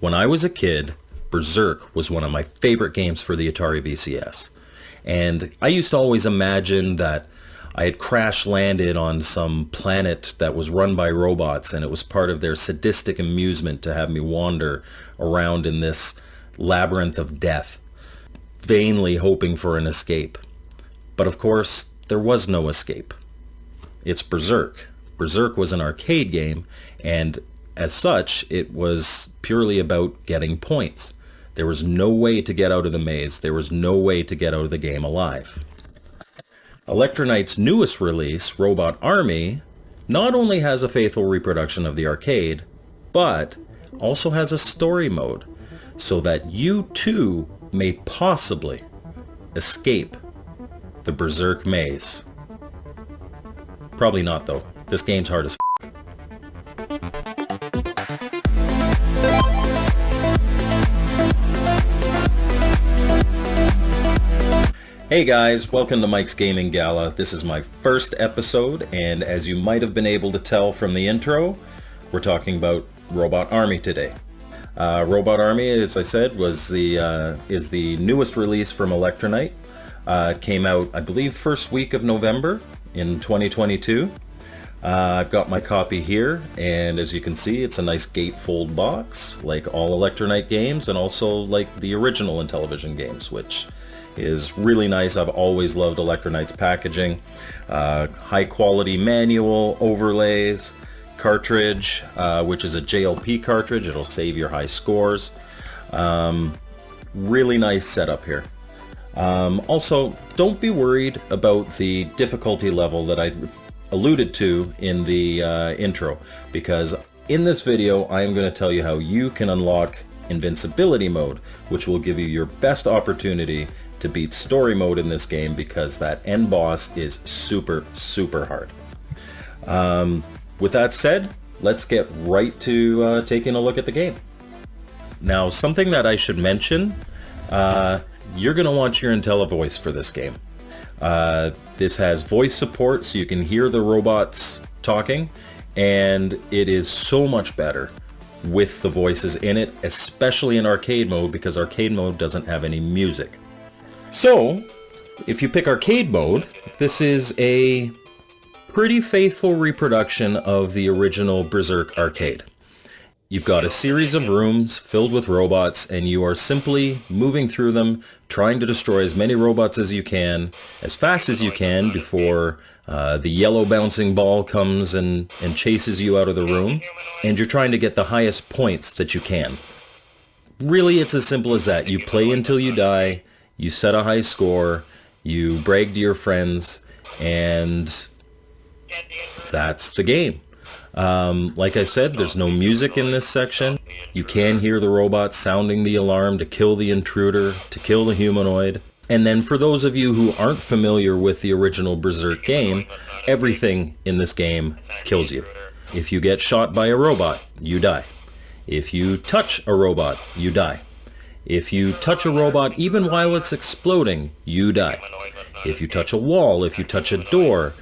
When I was a kid, Berserk was one of my favorite games for the Atari VCS. And I used to always imagine that I had crash landed on some planet that was run by robots, and it was part of their sadistic amusement to have me wander around in this labyrinth of death, vainly hoping for an escape. But of course, there was no escape. It's Berserk. Berserk was an arcade game, and as such, it was purely about getting points. There was no way to get out of the maze. There was no way to get out of the game alive. Elektronite's newest release, Robot Army, not only has a faithful reproduction of the arcade, but also has a story mode, so that you too may possibly escape the Berserk maze. Probably not though. This game's hard as f***. Hey guys, welcome to Mike's Gaming Gala. This is my first episode, and as you might have been able to tell from the intro, we're talking about Robot Army today. Robot Army, as I said, is the newest release from Elektronite. It came out, I believe, first week of November in 2022. I've got my copy here, and as you can see, it's a nice gatefold box, like all Elektronite games, and also like the original Intellivision games, which is really nice. I've always loved Elektronite's packaging. High quality manual, overlays, cartridge, which is a JLP cartridge. It'll save your high scores. Really nice setup here. Also, don't be worried about the difficulty level that I alluded to in the intro, because in this video I am going to tell you how you can unlock Invincibility mode, which will give you your best opportunity to beat story mode in this game, because that end boss is super hard. With that said, let's get right to taking a look at the game. Now, something that I should mention, you're going to want your Intellivoice for this game. This has voice support, so you can hear the robots talking, and it is so much better with the voices in it, especially in arcade mode, because arcade mode doesn't have any music. So, if you pick arcade mode, this is a pretty faithful reproduction of the original Berserk arcade. You've got a series of rooms filled with robots, and you are simply moving through them, trying to destroy as many robots as you can, as fast as you can, before the yellow bouncing ball comes and chases you out of the room, and you're trying to get the highest points that you can. Really, it's as simple as that. You play until you die, you set a high score, you brag to your friends, and that's the game. Like I said, there's no music in this section. You can hear the robots sounding the alarm to kill the intruder, to kill the humanoid. And then for those of you who aren't familiar with the original Berserk game, everything in this game kills you. If you get shot by a robot, you die. If you touch a robot, you die. If you touch a robot even while it's exploding, you die. If you touch a wall, if you touch a door,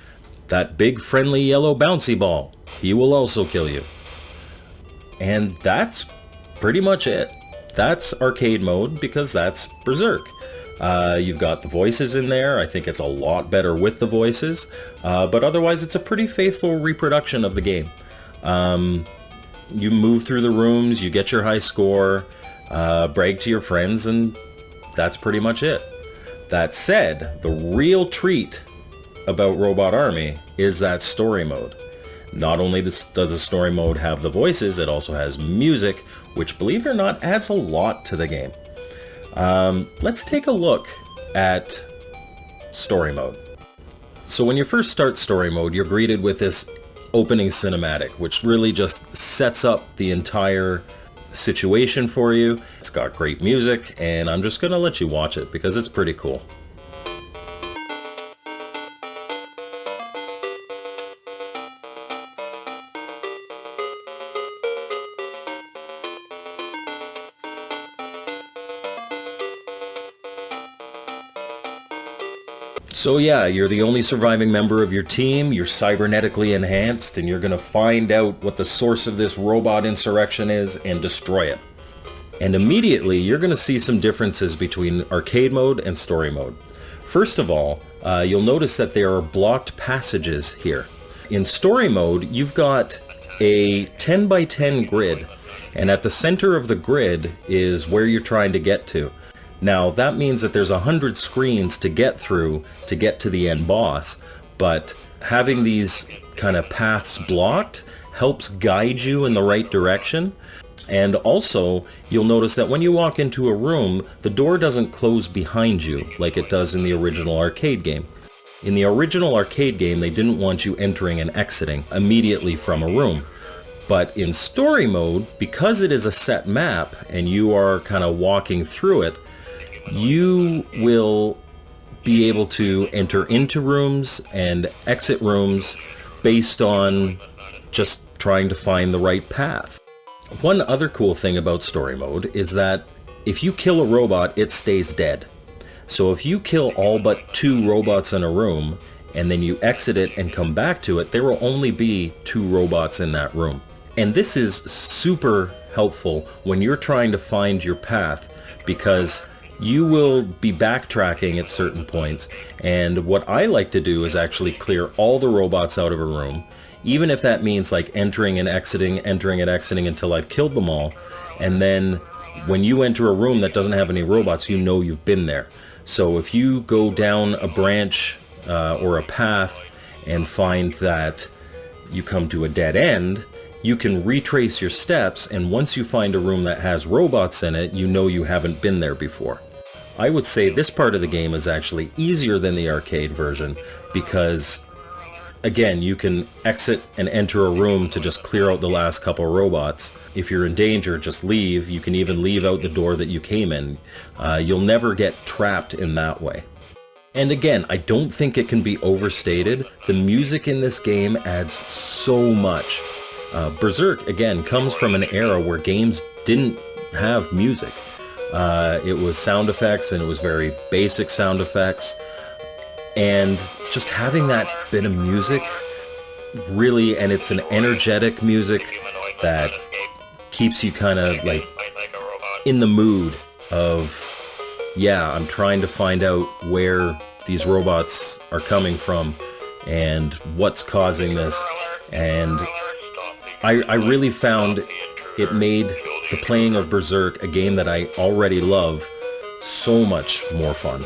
that big friendly yellow bouncy ball, he will also kill you. And that's pretty much it. That's arcade mode, because that's Berserk. You've got the voices in there. I think it's a lot better with the voices, but otherwise it's a pretty faithful reproduction of the game. You move through the rooms, you get your high score, brag to your friends, and that's pretty much it. That said, the real treat about Robot Army is that story mode. Not only does the story mode have the voices, it also has music, which, believe it or not, adds a lot to the game. Let's take a look at story mode. So when you first start story mode, you're greeted with this opening cinematic, which really just sets up the entire situation for you. It's got great music, and I'm just gonna let you watch it because it's pretty cool. So yeah, you're the only surviving member of your team, you're cybernetically enhanced, and you're gonna find out what the source of this robot insurrection is and destroy it. And immediately you're going to see some differences between arcade mode and story mode. First of all, you'll notice that there are blocked passages here. In story mode, you've got a 10 by 10 grid, and at the center of the grid is where you're trying to get to. Now that means that there's 100 screens to get through to get to the end boss, but having these kind of paths blocked helps guide you in the right direction. And also, you'll notice that when you walk into a room, the door doesn't close behind you like it does in the original arcade game. In the original arcade game, they didn't want you entering and exiting immediately from a room. But in story mode, because it is a set map and you are kind of walking through it, you will be able to enter into rooms and exit rooms based on just trying to find the right path. One other cool thing about story mode is that if you kill a robot, it stays dead. So if you kill all but 2 robots in a room and then you exit it and come back to it, there will only be 2 robots in that room. And this is super helpful when you're trying to find your path, because you will be backtracking at certain points. And what I like to do is actually clear all the robots out of a room, even if that means like entering and exiting until I've killed them all. And then when you enter a room that doesn't have any robots, you know you've been there. So if you go down a branch or a path and find that you come to a dead end, you can retrace your steps, and once you find a room that has robots in it, you know you haven't been there before. I would say this part of the game is actually easier than the arcade version because, again, you can exit and enter a room to just clear out the last couple robots. If you're in danger, just leave. You can even leave out the door that you came in. You'll never get trapped in that way. And again, I don't think it can be overstated. The music in this game adds so much. Berserk, again, comes from an era where games didn't have music. It was sound effects, and it was very basic sound effects. And just having that bit of music really, and it's an energetic music that keeps you kind of like in the mood of, yeah, I'm trying to find out where these robots are coming from and what's causing this. And I really found it made the playing of Berserk, a game that I already love, so much more fun.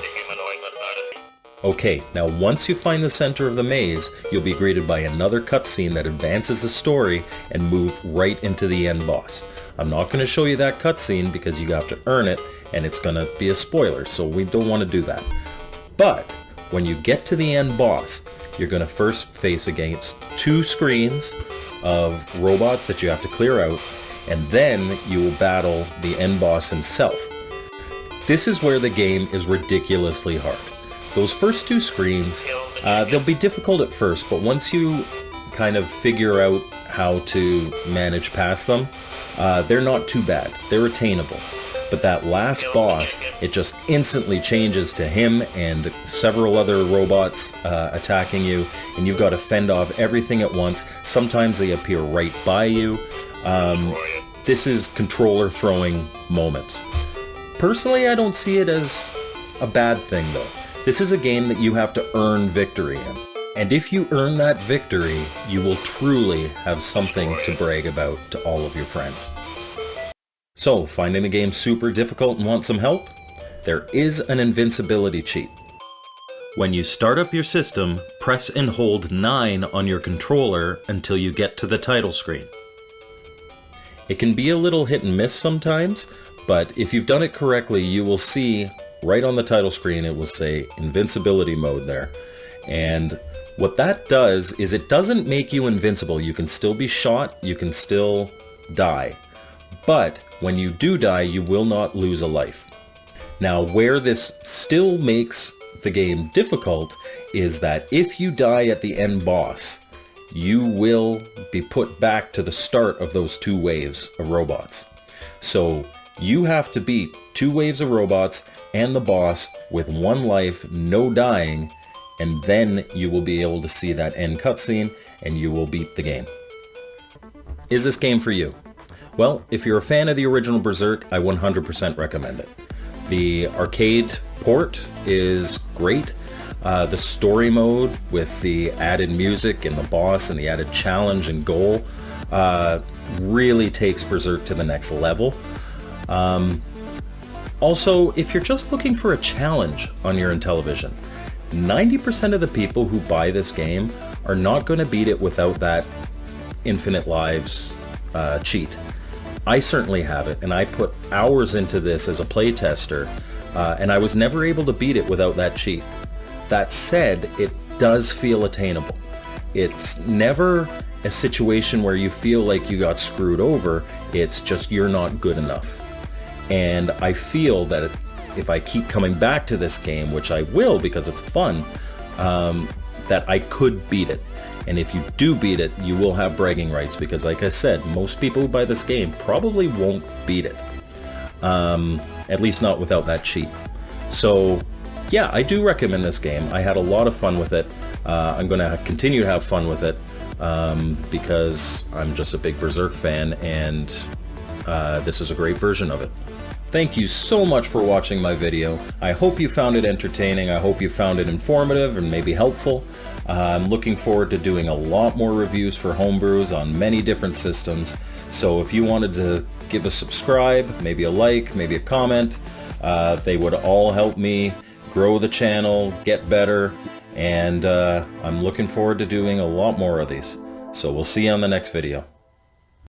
Okay, now once you find the center of the maze, you'll be greeted by another cutscene that advances the story and move right into the end boss. I'm not going to show you that cutscene because you have to earn it, and it's going to be a spoiler, so we don't want to do that. But when you get to the end boss, you're going to first face against 2 screens of robots that you have to clear out, and then you will battle the end boss himself. This is where the game is ridiculously hard. Those first 2 screens, they'll be difficult at first, but once you kind of figure out how to manage past them, they're not too bad. They're attainable. But that last boss, it just instantly changes to him and several other robots attacking you, and you've got to fend off everything at once. Sometimes they appear right by you. This is controller throwing moments. Personally, I don't see it as a bad thing though. This is a game that you have to earn victory in. And if you earn that victory, you will truly have something to brag about to all of your friends. So, finding the game super difficult and want some help? There is an invincibility cheat. When you start up your system, press and hold 9 on your controller until you get to the title screen. It can be a little hit and miss sometimes, but if you've done it correctly, you will see right on the title screen it will say Invincibility mode there. And what that does is it doesn't make you invincible. You can still be shot, you can still die. But when you do die, you will not lose a life. Now, where this still makes the game difficult is that if you die at the end boss, you will be put back to the start of those 2 waves of robots. So you have to beat 2 waves of robots and the boss with 1 life, no dying, and then you will be able to see that end cutscene and you will beat the game. Is this game for you? Well, if you're a fan of the original Berserk, I 100% recommend it. The arcade port is great. The story mode with the added music and the boss and the added challenge and goal really takes Berserk to the next level. Also, if you're just looking for a challenge on your Intellivision, 90% of the people who buy this game are not going to beat it without that infinite lives cheat. I certainly have it, and I put hours into this as a playtester, and I was never able to beat it without that cheat. That said, it does feel attainable. It's never a situation where you feel like you got screwed over. It's just you're not good enough. And I feel that if I keep coming back to this game, which I will because it's fun, that I could beat it. And if you do beat it, you will have bragging rights because, like I said, most people who buy this game probably won't beat it. At least not without that cheat. So yeah, I do recommend this game. I had a lot of fun with it. I'm going to continue to have fun with it because I'm just a big Berserk fan, and this is a great version of it. Thank you so much for watching my video. I hope you found it entertaining. I hope you found it informative and maybe helpful. I'm looking forward to doing a lot more reviews for homebrews on many different systems. So if you wanted to give a subscribe, maybe a like, maybe a comment, they would all help me grow the channel, get better, and I'm looking forward to doing a lot more of these. So we'll see you on the next video.